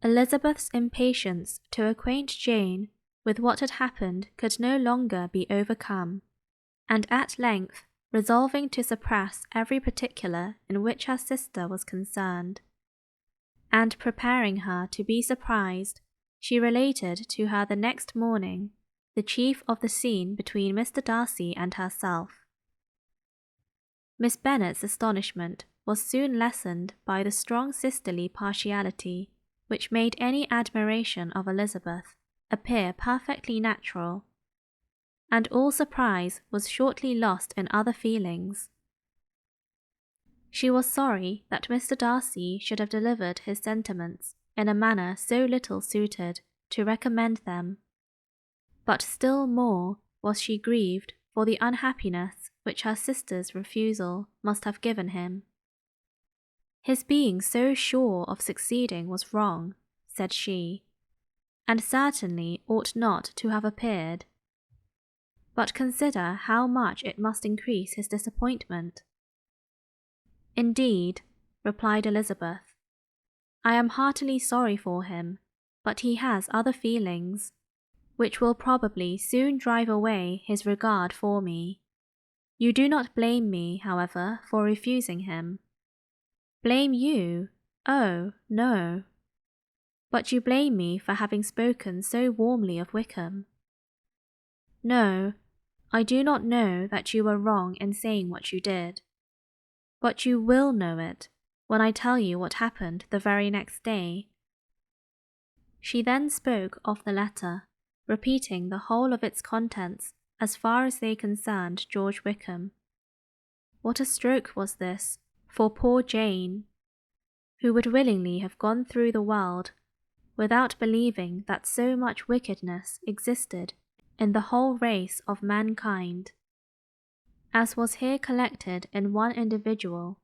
Elizabeth's impatience to acquaint Jane with what had happened could no longer be overcome, and at length, resolving to suppress every particular in which her sister was concerned, and preparing her to be surprised, she related to her the next morning the chief of the scene between Mr. Darcy and herself. Miss Bennet's astonishment was soon lessened by the strong sisterly partiality which made any admiration of Elizabeth appear perfectly natural, and all surprise was shortly lost in other feelings. She was sorry that Mr. Darcy should have delivered his sentiments in a manner so little suited to recommend them, but still more was she grieved for the unhappiness which her sister's refusal must have given him. His being so sure of succeeding was wrong, said she, and certainly ought not to have appeared. But consider how much it must increase his disappointment. Indeed, replied Elizabeth, I am heartily sorry for him, but he has other feelings, which will probably soon drive away his regard for me. You do not blame me, however, for refusing him. Blame you? Oh, no. But you blame me for having spoken so warmly of Wickham. No, I do not know that you were wrong in saying what you did. But you will know it when I tell you what happened the very next day. She then spoke of the letter, repeating the whole of its contents as far as they concerned George Wickham. What a stroke was this for poor Jane, who would willingly have gone through the world without believing that so much wickedness existed in the whole race of mankind, as was here collected in one individual.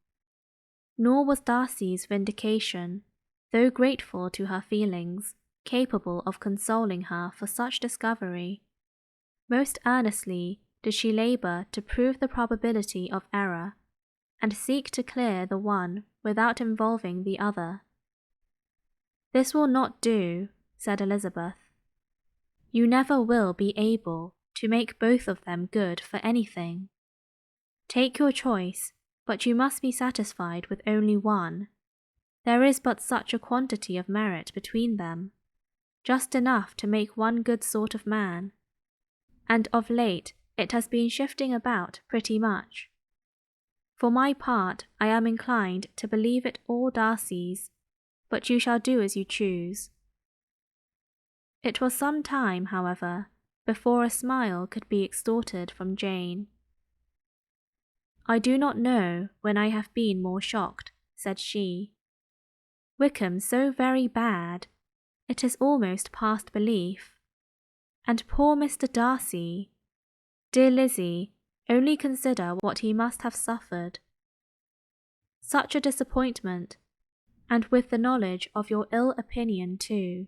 Nor was Darcy's vindication, though grateful to her feelings, capable of consoling her for such discovery. Most earnestly did she labour to prove the probability of error, and seek to clear the one without involving the other. This will not do, said Elizabeth. You never will be able to make both of them good for anything. Take your choice, but you must be satisfied with only one. There is but such a quantity of merit between them, just enough to make one good sort of man, and of late it has been shifting about pretty much. For my part, I am inclined to believe it all Darcy's, but you shall do as you choose. It was some time, however, before a smile could be extorted from Jane. I do not know when I have been more shocked, said she. Wickham so very bad, it is almost past belief. And poor Mr. Darcy, dear Lizzie, only consider what he must have suffered. Such a disappointment, and with the knowledge of your ill opinion too,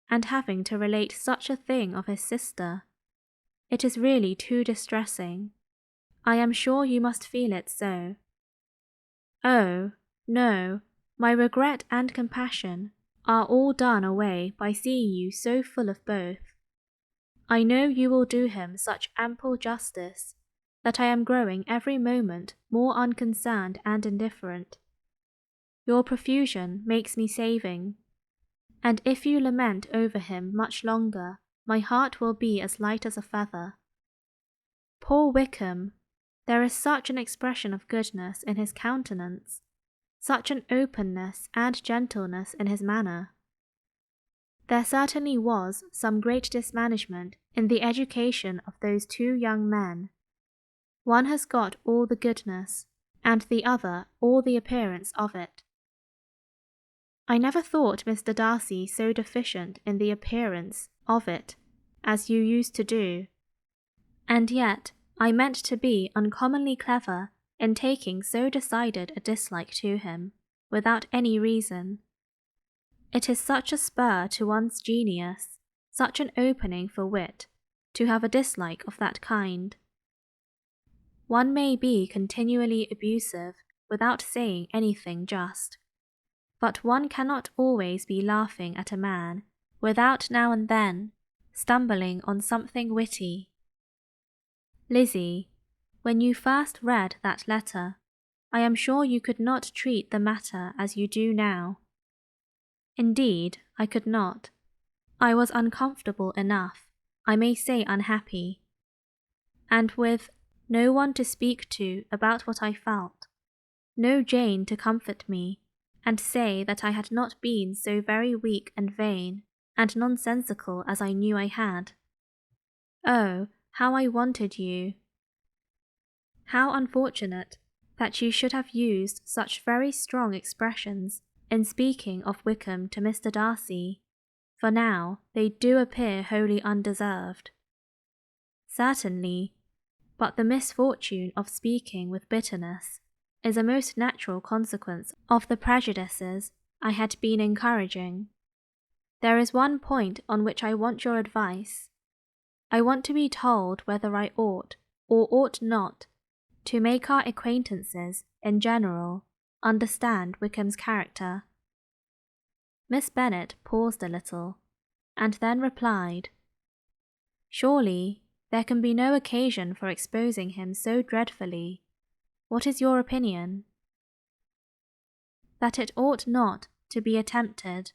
and having to relate such a thing of his sister, it is really too distressing. I am sure you must feel it so. Oh, no, my regret and compassion are all done away by seeing you so full of both. I know you will do him such ample justice that I am growing every moment more unconcerned and indifferent. Your profusion makes me saving, and if you lament over him much longer, my heart will be as light as a feather. Poor Wickham! There is such an expression of goodness in his countenance, such an openness and gentleness in his manner. There certainly was some great dismanagement in the education of those two young men. One has got all the goodness, and the other all the appearance of it. I never thought Mr. Darcy so deficient in the appearance of it as you used to do, and yet I meant to be uncommonly clever in taking so decided a dislike to him, without any reason. It is such a spur to one's genius, such an opening for wit, to have a dislike of that kind. One may be continually abusive without saying anything just. but one cannot always be laughing at a man without now and then stumbling on something witty. Lizzie, when you first read that letter, I am sure you could not treat the matter as you do now. Indeed, I could not. I was uncomfortable enough, I may say unhappy, and with no one to speak to about what I felt, no Jane to comfort me and say that I had not been so very weak and vain and nonsensical as I knew I had. Oh, how I wanted you! How unfortunate that you should have used such very strong expressions in speaking of Wickham to Mr. Darcy, for now they do appear wholly undeserved. Certainly, but the misfortune of speaking with bitterness is a most natural consequence of the prejudices I had been encouraging. There is one point on which I want your advice. I want to be told whether I ought or ought not to make our acquaintances in general understand Wickham's character. Miss Bennet paused a little, and then replied, Surely there can be no occasion for exposing him so dreadfully. What is your opinion? That it ought not to be attempted.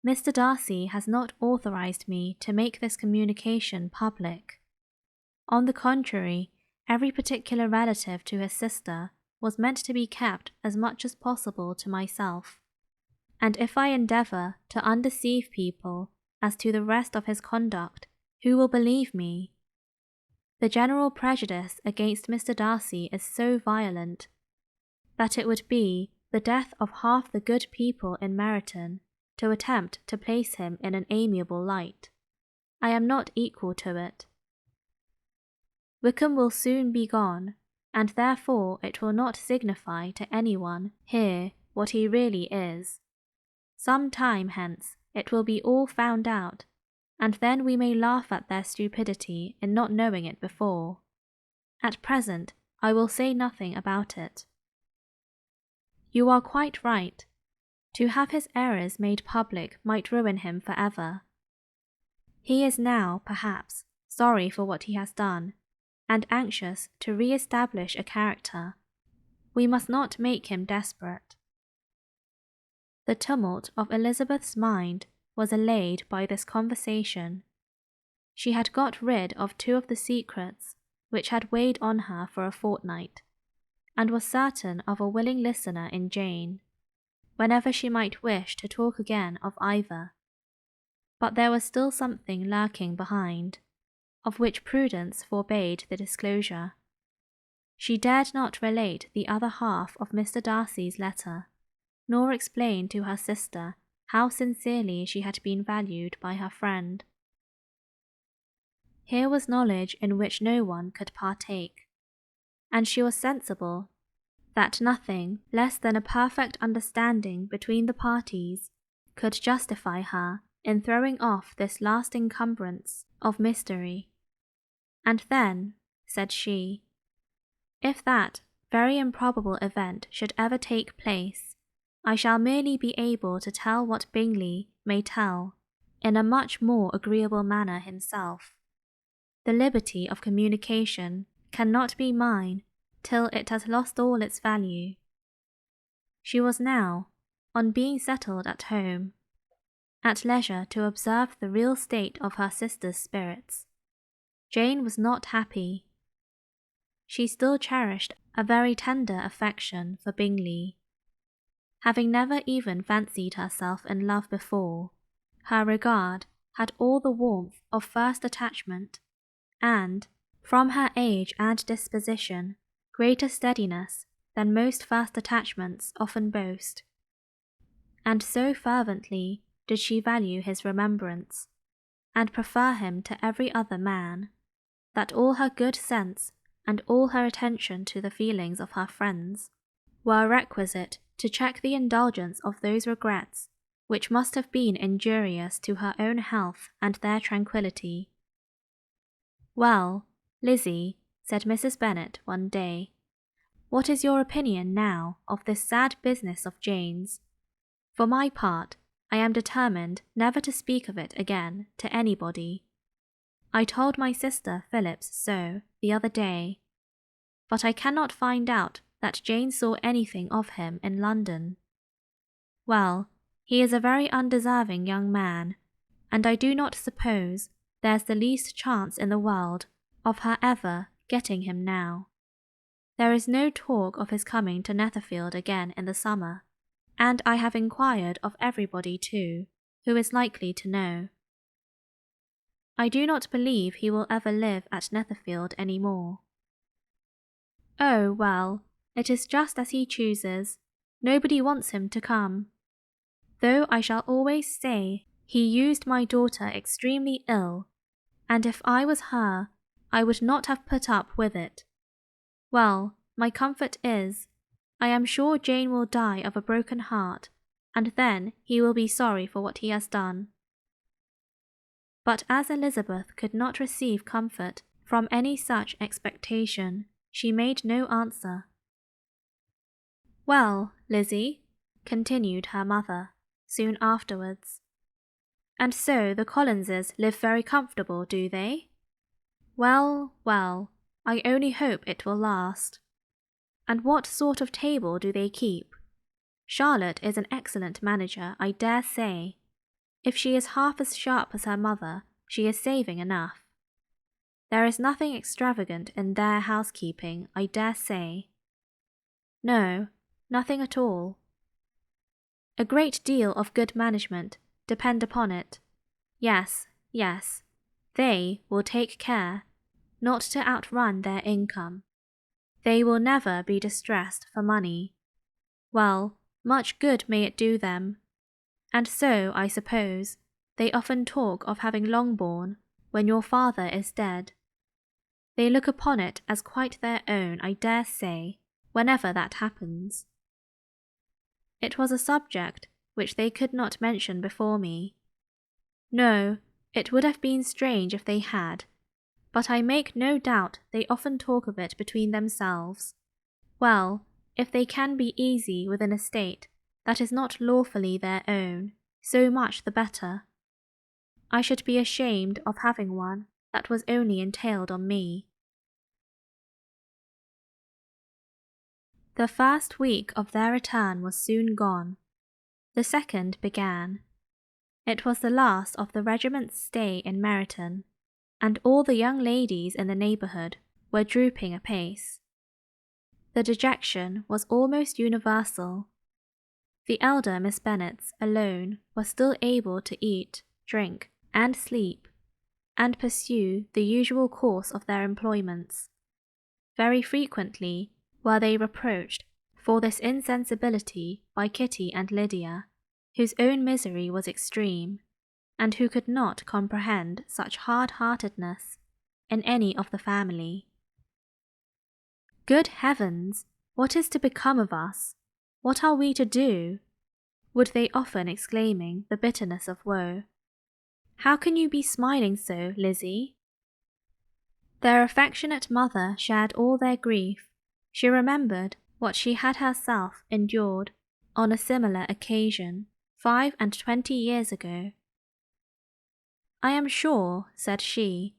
Mr. Darcy has not authorized me to make this communication public. On the contrary, every particular relative to his sister was meant to be kept as much as possible to myself, and if I endeavour to undeceive people as to the rest of his conduct, who will believe me? The general prejudice against Mr. Darcy is so violent that it would be the death of half the good people in Meryton to attempt to place him in an amiable light. I am not equal to it. Wickham will soon be gone, and therefore it will not signify to anyone here what he really is. Some time hence it will be all found out, and then we may laugh at their stupidity in not knowing it before. At present I will say nothing about it. You are quite right. To have his errors made public might ruin him for ever. He is now, perhaps, sorry for what he has done, and anxious to re-establish a character. We must not make him desperate. The tumult of Elizabeth's mind was allayed by this conversation. She had got rid of two of the secrets which had weighed on her for a fortnight, and was certain of a willing listener in Jane, whenever she might wish to talk again of either. But there was still something lurking behind, of which prudence forbade the disclosure. She dared not relate the other half of Mr. Darcy's letter, nor explain to her sister how sincerely she had been valued by her friend. Here was knowledge in which no one could partake, and she was sensible that nothing less than a perfect understanding between the parties could justify her in throwing off this last encumbrance of mystery. And then, said she, if that very improbable event should ever take place, I shall merely be able to tell what Bingley may tell in a much more agreeable manner himself. The liberty of communication cannot be mine till it has lost all its value. She was now, on being settled at home, at leisure to observe the real state of her sister's spirits. Jane was not happy. She still cherished a very tender affection for Bingley. Having never even fancied herself in love before, her regard had all the warmth of first attachment, and, from her age and disposition, greater steadiness than most first attachments often boast. And so fervently did she value his remembrance, and prefer him to every other man, that all her good sense and all her attention to the feelings of her friends were requisite to check the indulgence of those regrets which must have been injurious to her own health and their tranquillity. Well, Lizzie, said Mrs. Bennet one day, what is your opinion now of this sad business of Jane's? For my part, I am determined never to speak of it again to anybody. I told my sister Phillips so the other day, but I cannot find out that Jane saw anything of him in London. Well, he is a very undeserving young man, and I do not suppose there's the least chance in the world of her ever getting him now. There is no talk of his coming to Netherfield again in the summer, and I have inquired of everybody too, who is likely to know. I do not believe he will ever live at Netherfield any more. Oh, well, it is just as he chooses. Nobody wants him to come. Though I shall always say he used my daughter extremely ill, and if I was her, I would not have put up with it. Well, my comfort is, I am sure Jane will die of a broken heart, and then he will be sorry for what he has done. But as Elizabeth could not receive comfort from any such expectation, she made no answer. Well, Lizzie, continued her mother, soon afterwards, and so the Collinses live very comfortable, do they? Well, well, I only hope it will last. And what sort of table do they keep? Charlotte is an excellent manager, I dare say. If she is half as sharp as her mother, she is saving enough. There is nothing extravagant in their housekeeping, I dare say. No, nothing at all. A great deal of good management, depend upon it. Yes, yes, they will take care not to outrun their income. They will never be distressed for money. Well, much good may it do them. And so, I suppose, they often talk of having Longbourn when your father is dead. They look upon it as quite their own, I dare say, whenever that happens. It was a subject which they could not mention before me. No, it would have been strange if they had, but I make no doubt they often talk of it between themselves. Well, if they can be easy with an estate that is not lawfully their own, so much the better. I should be ashamed of having one that was only entailed on me. The first week of their return was soon gone. The second began. It was the last of the regiment's stay in Meryton, and all the young ladies in the neighbourhood were drooping apace. The dejection was almost universal. The elder Miss Bennets alone were still able to eat, drink, and sleep, and pursue the usual course of their employments. Very frequently were they reproached for this insensibility by Kitty and Lydia, whose own misery was extreme, and who could not comprehend such hard-heartedness in any of the family. Good heavens! What is to become of us? What are we to do? Would they often exclaiming the bitterness of woe. How can you be smiling so, Lizzie? Their affectionate mother shared all their grief. She remembered what she had herself endured on a similar occasion 25 years ago. I am sure, said she,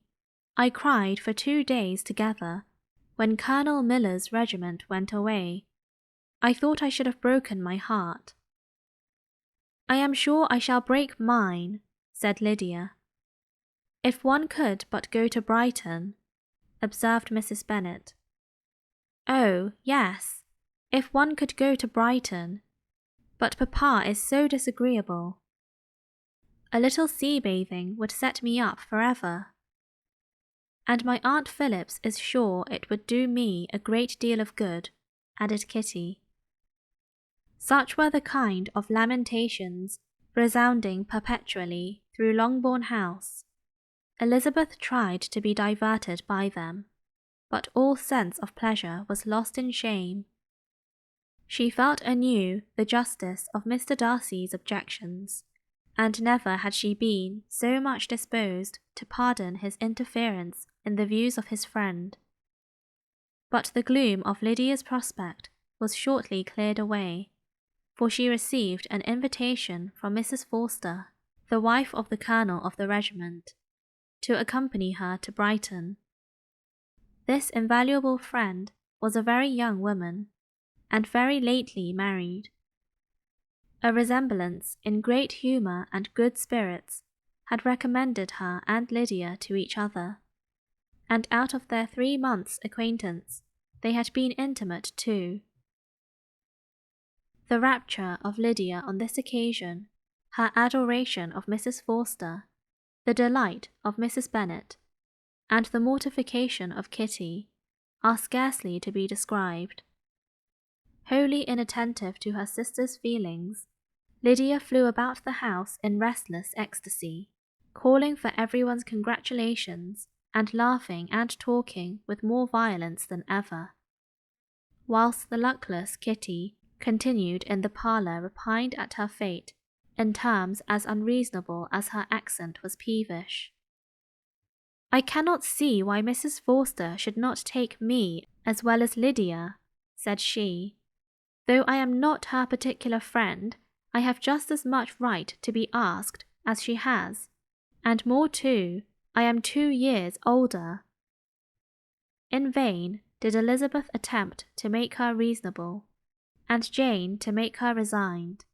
I cried for 2 days together when Colonel Miller's regiment went away. I thought I should have broken my heart. I am sure I shall break mine, said Lydia. If one could but go to Brighton, observed Mrs. Bennet. Oh, yes, if one could go to Brighton, but papa is so disagreeable. A little sea-bathing would set me up forever. And my Aunt Phillips is sure it would do me a great deal of good, added Kitty. Such were the kind of lamentations resounding perpetually through Longbourn House. Elizabeth tried to be diverted by them, but all sense of pleasure was lost in shame. She felt anew the justice of Mr. Darcy's objections, and never had she been so much disposed to pardon his interference in the views of his friend. But the gloom of Lydia's prospect was shortly cleared away, for she received an invitation from Mrs. Forster, the wife of the colonel of the regiment, to accompany her to Brighton. This invaluable friend was a very young woman, and very lately married. A resemblance in great humour and good spirits had recommended her and Lydia to each other, and out of their 3 months' acquaintance they had been intimate too. The rapture of Lydia on this occasion, her adoration of Mrs. Forster, the delight of Mrs. Bennet, and the mortification of Kitty, are scarcely to be described. Wholly inattentive to her sister's feelings, Lydia flew about the house in restless ecstasy, calling for everyone's congratulations, and laughing and talking with more violence than ever, whilst the luckless Kitty continued in the parlour repined at her fate in terms as unreasonable as her accent was peevish. "I cannot see why Mrs. Forster should not take me as well as Lydia," said she. "Though I am not her particular friend, I have just as much right to be asked as she has, and more too. I am 2 years older." In vain did Elizabeth attempt to make her reasonable, and Jane to make her resigned.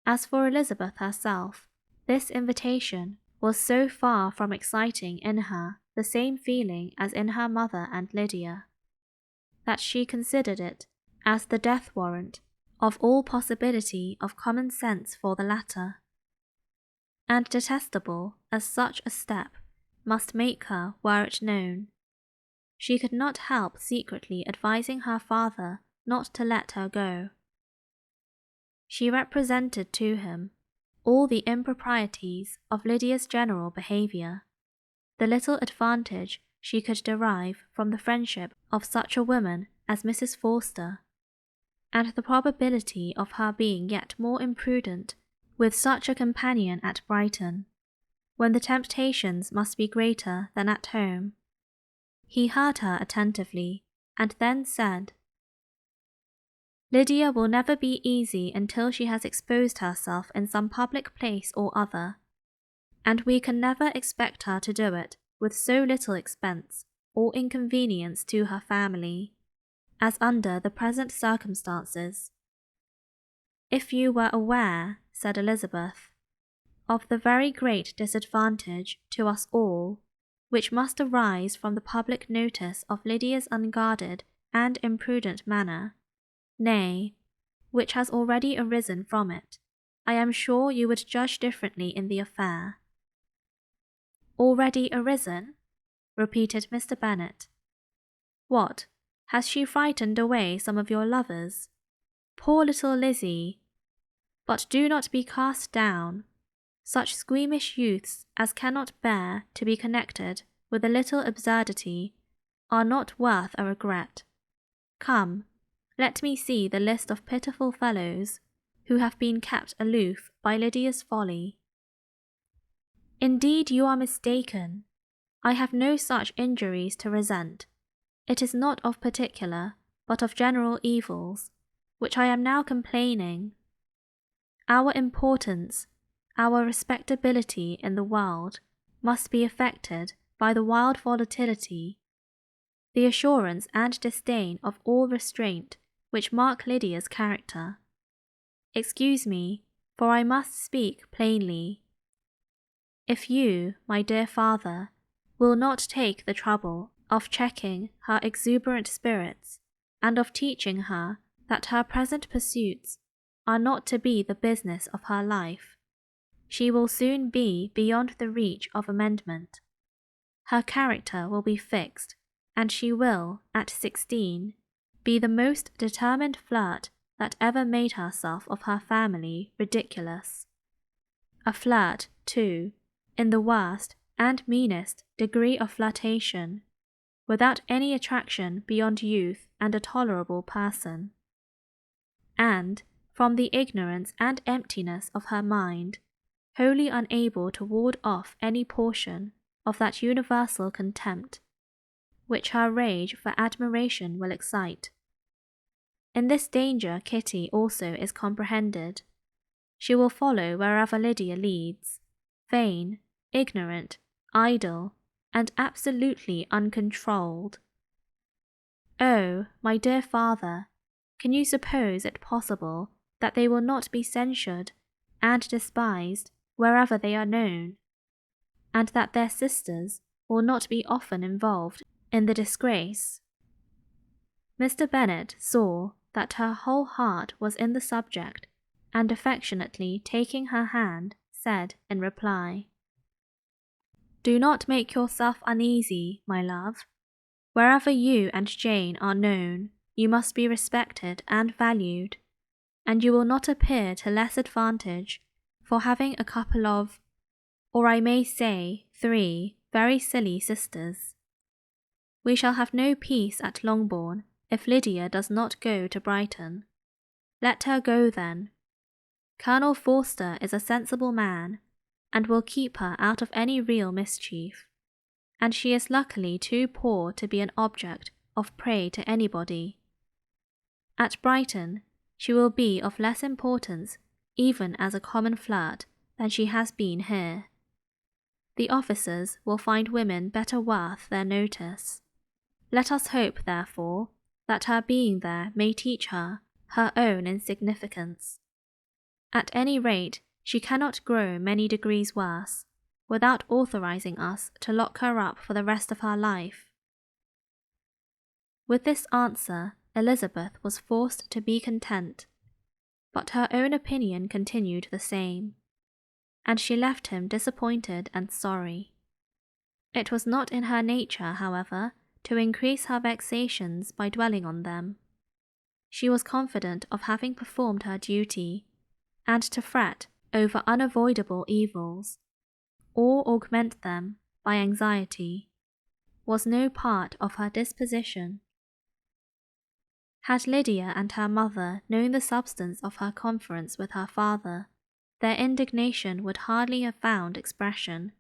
As for Elizabeth herself, this invitation was so far from exciting in her the same feeling as in her mother and Lydia, that she considered it as the death warrant of all possibility of common sense for the latter, and detestable as such a step must make her were it known. She could not help secretly advising her father not to let her go. She represented to him all the improprieties of Lydia's general behaviour, the little advantage she could derive from the friendship of such a woman as Mrs. Forster, and the probability of her being yet more imprudent with such a companion at Brighton, when the temptations must be greater than at home. He heard her attentively, and then said, "Lydia will never be easy until she has exposed herself in some public place or other, and we can never expect her to do it with so little expense or inconvenience to her family, as under the present circumstances. If you were aware," said Elizabeth, "of the very great disadvantage to us all which must arise from the public notice of Lydia's unguarded and imprudent manner, nay, which has already arisen from it, I am sure you would judge differently in the affair." "Already arisen?" repeated Mr. Bennet. "What, has she frightened away some of your lovers? Poor little Lizzie! But do not be cast down. Such squeamish youths as cannot bear to be connected with a little absurdity are not worth a regret. Come, let me see the list of pitiful fellows who have been kept aloof by Lydia's folly." "Indeed you are mistaken. I have no such injuries to resent. It is not of particular, but of general evils, which I am now complaining. Our importance, our respectability in the world, must be affected by the wild volatility, the assurance and disdain of all restraint which mark Lydia's character. Excuse me, for I must speak plainly. If you, my dear father, will not take the trouble of checking her exuberant spirits, and of teaching her that her present pursuits are not to be the business of her life, she will soon be beyond the reach of amendment. Her character will be fixed, and she will, at 16, be the most determined flirt that ever made herself of her family ridiculous. A flirt, too, in the worst and meanest degree of flirtation, without any attraction beyond youth and a tolerable person. And, from the ignorance and emptiness of her mind, wholly unable to ward off any portion of that universal contempt which her rage for admiration will excite. In this danger Kitty also is comprehended. She will follow wherever Lydia leads, vain, ignorant, idle, and absolutely uncontrolled. Oh, my dear father, can you suppose it possible that they will not be censured and despised wherever they are known, and that their sisters will not be often involved in the disgrace? Mr. Bennet saw that her whole heart was in the subject, and affectionately taking her hand, said in reply, "Do not make yourself uneasy, my love. Wherever you and Jane are known, you must be respected and valued, and you will not appear to less advantage for having a couple of, or I may say 3, very silly sisters. We shall have no peace at Longbourn if Lydia does not go to Brighton. Let her go then. Colonel Forster is a sensible man, and will keep her out of any real mischief, and she is luckily too poor to be an object of prey to anybody. At Brighton, she will be of less importance even as a common flirt than she has been here. The officers will find women better worth their notice. Let us hope, therefore, that her being there may teach her her own insignificance. At any rate, she cannot grow many degrees worse, without authorizing us to lock her up for the rest of her life." With this answer, Elizabeth was forced to be content, but her own opinion continued the same, and she left him disappointed and sorry. It was not in her nature, however, to increase her vexations by dwelling on them. She was confident of having performed her duty, and to fret over unavoidable evils, or augment them by anxiety, was no part of her disposition. Had Lydia and her mother known the substance of her conference with her father, their indignation would hardly have found expression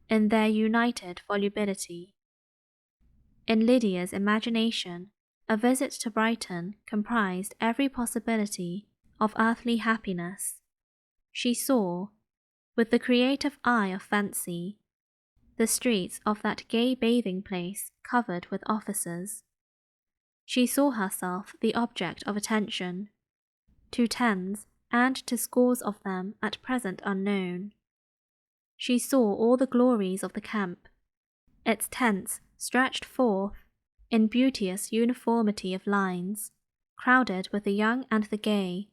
in their united volubility. In Lydia's imagination, a visit to Brighton comprised every possibility of earthly happiness. She saw, with the creative eye of fancy, the streets of that gay bathing place covered with officers. She saw herself the object of attention, to tens and to scores of them at present unknown. She saw all the glories of the camp, its tents stretched forth in beauteous uniformity of lines, crowded with the young and the gay,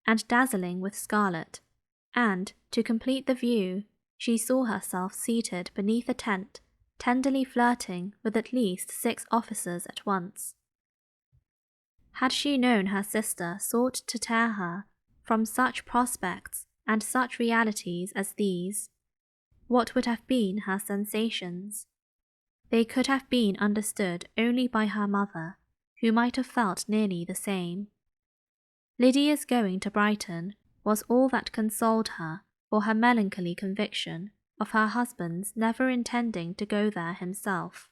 and dazzling with scarlet, and, to complete the view, she saw herself seated beneath a tent, tenderly flirting with at least 6 officers at once. Had she known her sister sought to tear her from such prospects and such realities as these, what would have been her sensations? They could have been understood only by her mother, who might have felt nearly the same. Lydia's going to Brighton was all that consoled her for her melancholy conviction of her husband's never intending to go there himself.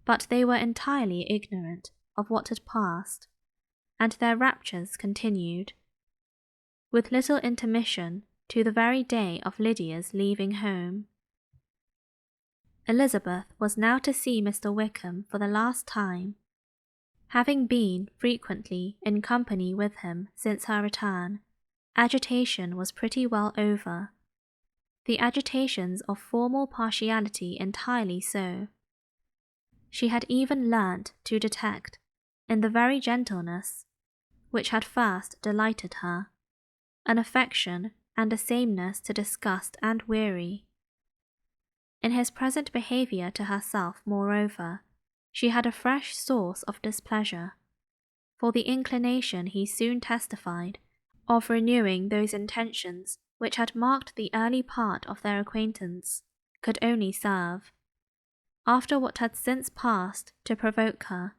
But they were entirely ignorant of what had passed, and their raptures continued, with little intermission, to the very day of Lydia's leaving home. Elizabeth was now to see Mr. Wickham for the last time. Having been frequently in company with him since her return, agitation was pretty well over. The agitations of formal partiality entirely so. She had even learnt to detect, in the very gentleness which had first delighted her, an affection and a sameness to disgust and weary. In his present behaviour to herself, moreover, she had a fresh source of displeasure, for the inclination he soon testified of renewing those intentions which had marked the early part of their acquaintance could only serve, after what had since passed, to provoke her.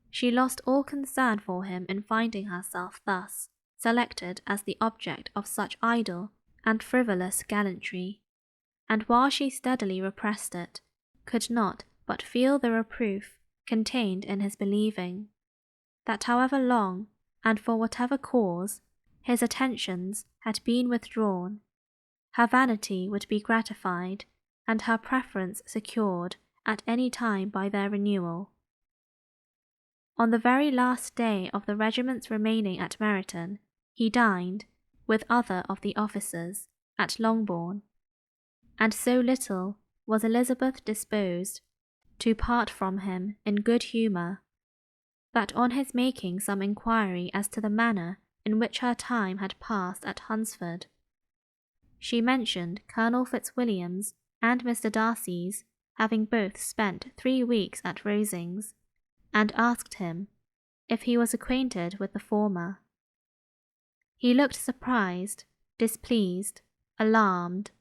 She lost all concern for him in finding herself thus selected as the object of such idle and frivolous gallantry, and while she steadily repressed it, could not but feel the reproof contained in his believing that however long, and for whatever cause, his attentions had been withdrawn, her vanity would be gratified, and her preference secured at any time by their renewal. On the very last day of the regiment's remaining at Meryton, he dined, with other of the officers, at Longbourn, and so little was Elizabeth disposed to part from him in good humour, that on his making some inquiry as to the manner in which her time had passed at Hunsford, she mentioned Colonel Fitzwilliam's and Mr. Darcy's having both spent 3 weeks at Rosings, and asked him if he was acquainted with the former. He looked surprised, displeased, alarmed,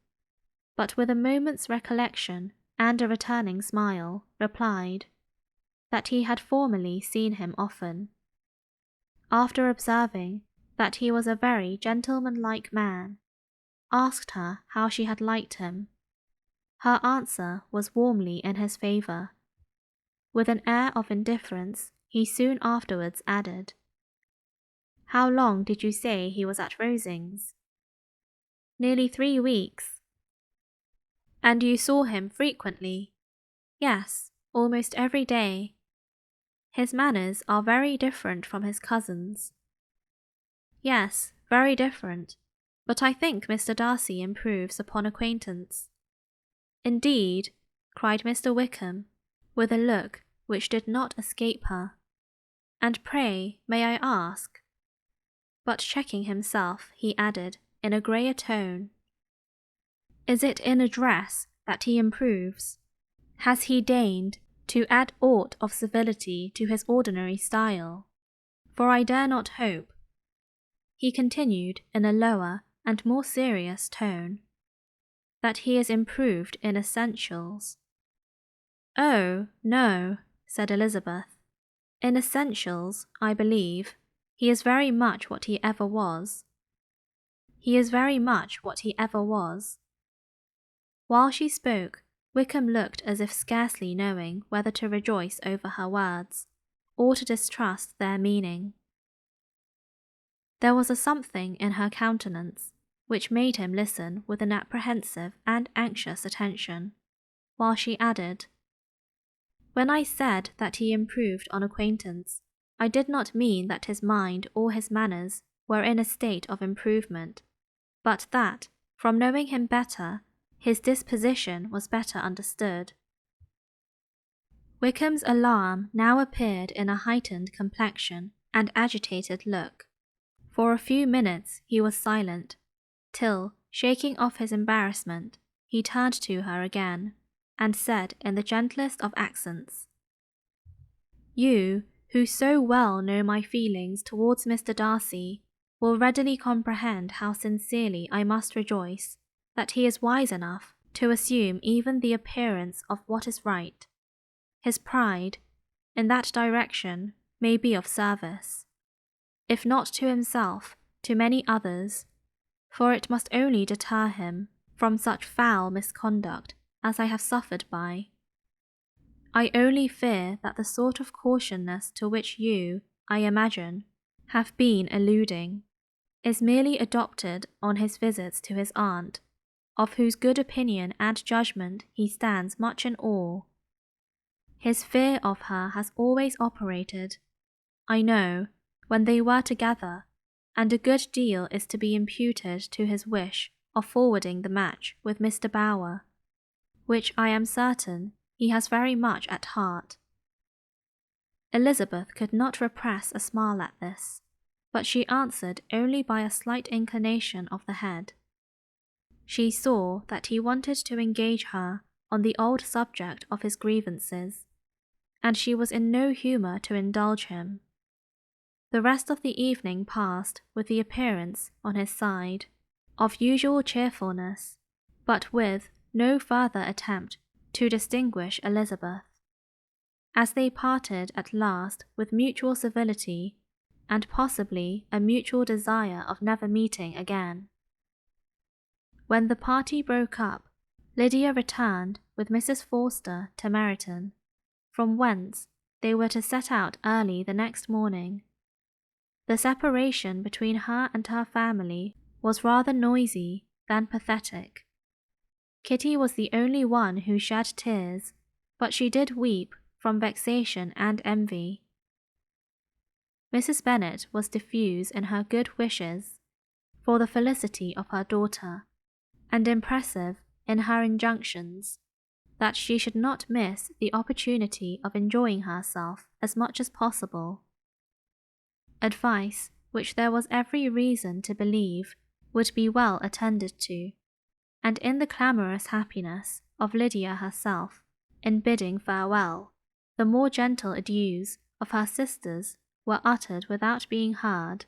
but with a moment's recollection and a returning smile, replied that he had formerly seen him often. After observing that he was a very gentlemanlike man, asked her how she had liked him. Her answer was warmly in his favour. With an air of indifference, he soon afterwards added, "How long did you say he was at Rosings?" "Nearly 3 weeks." "And you saw him frequently?" "Yes, almost every day." "His manners are very different from his cousin's." "Yes, very different, but I think Mr. Darcy improves upon acquaintance." "Indeed," cried Mr. Wickham, with a look which did not escape her. "And pray, may I ask?" But checking himself, he added, in a greyer tone, "Is it in address that he improves? Has he deigned to add aught of civility to his ordinary style? For I dare not hope," he continued in a lower and more serious tone, "that he is improved in essentials." "Oh, no," said Elizabeth. "In essentials, I believe, he is very much what he ever was." "He is very much what he ever was." While she spoke, Wickham looked as if scarcely knowing whether to rejoice over her words, or to distrust their meaning. There was a something in her countenance which made him listen with an apprehensive and anxious attention, while she added, "When I said that he improved on acquaintance, I did not mean that his mind or his manners were in a state of improvement, but that, from knowing him better, his disposition was better understood." Wickham's alarm now appeared in a heightened complexion and agitated look. For a few minutes he was silent, till, shaking off his embarrassment, he turned to her again, and said in the gentlest of accents, "You, who so well know my feelings towards Mr. Darcy, will readily comprehend how sincerely I must rejoice that he is wise enough to assume even the appearance of what is right. His pride, in that direction, may be of service, if not to himself, to many others, for it must only deter him from such foul misconduct as I have suffered by. I only fear that the sort of cautiousness to which you, I imagine, have been alluding, is merely adopted on his visits to his aunt, of whose good opinion and judgment he stands much in awe. His fear of her has always operated, I know, when they were together, and a good deal is to be imputed to his wish of forwarding the match with Mr. Bower, which I am certain he has very much at heart." Elizabeth could not repress a smile at this, but she answered only by a slight inclination of the head. She saw that he wanted to engage her on the old subject of his grievances, and she was in no humour to indulge him. The rest of the evening passed with the appearance, on his side, of usual cheerfulness, but with no further attempt to distinguish Elizabeth. As they parted at last with mutual civility, and possibly a mutual desire of never meeting again. When the party broke up, Lydia returned with Mrs. Forster to Meryton, from whence, they were to set out early the next morning. The separation between her and her family was rather noisy than pathetic. Kitty was the only one who shed tears, but she did weep from vexation and envy. Mrs. Bennet was diffuse in her good wishes for the felicity of her daughter, and impressive in her injunctions that she should not miss the opportunity of enjoying herself as much as possible. Advice which there was every reason to believe would be well attended to, and in the clamorous happiness of Lydia herself, in bidding farewell, the more gentle adieus of her sisters were uttered without being heard.